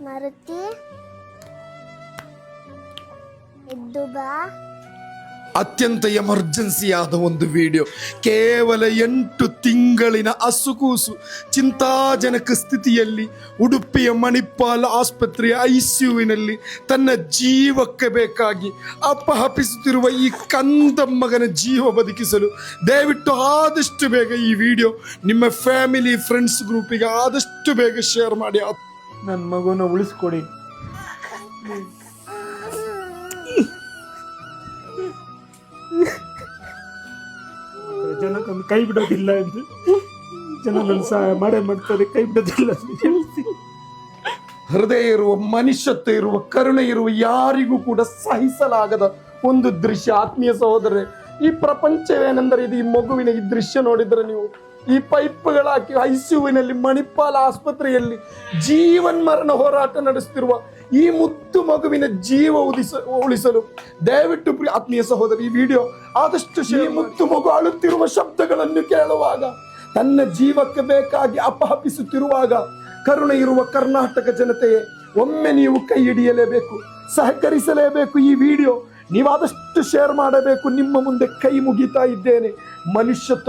ಮಾರುತಿ ಎದ್ದು ಬಾ. ಅತ್ಯಂತ ಎಮರ್ಜೆನ್ಸಿಯಾದ ಒಂದು ವಿಡಿಯೋ. ಕೇವಲ 8 ತಿಂಗಳಿನ ಹಸುಕೂಸು ಚಿಂತಾಜನಕ ಸ್ಥಿತಿಯಲ್ಲಿ ಉಡುಪಿಯ ಮಣಿಪಾಲ್ ಆಸ್ಪತ್ರೆಯ ICUವಿನಲ್ಲಿ ತನ್ನ ಜೀವಕ್ಕೆ ಬೇಕಾಗಿ ಅಪಹಪಿಸುತ್ತಿರುವ ಈ ಕಂದ ಮಗನ ಜೀವ ಬದುಕಿಸಲು ದಯವಿಟ್ಟು ಆದಷ್ಟು ಬೇಗ ಈ ವಿಡಿಯೋ ನಿಮ್ಮ ಫ್ಯಾಮಿಲಿ ಫ್ರೆಂಡ್ಸ್ ಗ್ರೂಪಿಗೆ ಆದಷ್ಟು ಬೇಗ ಶೇರ್ ಮಾಡಿ. ನನ್ನ ಮಗುನ ಉಳಿಸ್ಕೊಡಿ. ಜನ ಕೈ ಬಿಡೋದಿಲ್ಲ ಎಂದು ಜನ ನನ್ನ ಸಹಾಯ ಮಾಡ್ತಾರೆ, ಕೈ ಬಿಡೋದಿಲ್ಲ ಅಂತ ಹೇಳ್ತಿ. ಹೃದಯ ಇರುವ, ಮನುಷ್ಯತ್ವ ಇರುವ, ಕರುಣೆ ಇರುವ ಯಾರಿಗೂ ಕೂಡ ಸಹಿಸಲಾಗದ ಒಂದು ದೃಶ್ಯ. ಆತ್ಮೀಯ ಸಹೋದರರೇ, ಈ ಪ್ರಪಂಚವೇನೆಂದರೆ ಇದು. ಈ ಮಗುವಿನ ಈ ದೃಶ್ಯ ನೋಡಿದ್ರೆ ನೀವು, ಈ ಪೈಪ್ಗಳಾಕಿ ICUವಿನಲ್ಲಿ ಮಣಿಪಾಲ್ ಆಸ್ಪತ್ರೆಯಲ್ಲಿ ಜೀವನ್ಮರಣ ಹೋರಾಟ ನಡೆಸುತ್ತಿರುವ ಈ ಮುದ್ದು ಮಗುವಿನ ಜೀವ ಉಳಿಸಲು ದಯವಿಟ್ಟು ಆತ್ಮೀಯ ಸಹೋದರ ಈ ವಿಡಿಯೋ ಆದಷ್ಟು ಈ ಮುದ್ದು ಮಗು ಅಳುತ್ತಿರುವ ಶಬ್ದಗಳನ್ನು ಕೇಳುವಾಗ, ತನ್ನ ಜೀವಕ್ಕೆ ಬೇಕಾಗಿ ಅಪಹಪಿಸುತ್ತಿರುವಾಗ, ಕರುಣೆ ಇರುವ ಕರ್ನಾಟಕ ಜನತೆಯೇ, ಒಮ್ಮೆ ನೀವು ಕೈ ಹಿಡಿಯಲೇಬೇಕು, ಸಹಕರಿಸಲೇಬೇಕು. ಈ ವಿಡಿಯೋ ನೀವಾದಷ್ಟು ಶೇರ್ ಮಾಡಬೇಕು. ನಿಮ್ಮ ಮುಂದೆ ಕೈ ಮುಗಿತಾ ಇದ್ದೇನೆ. ಮನುಷ್ಯತ್ವ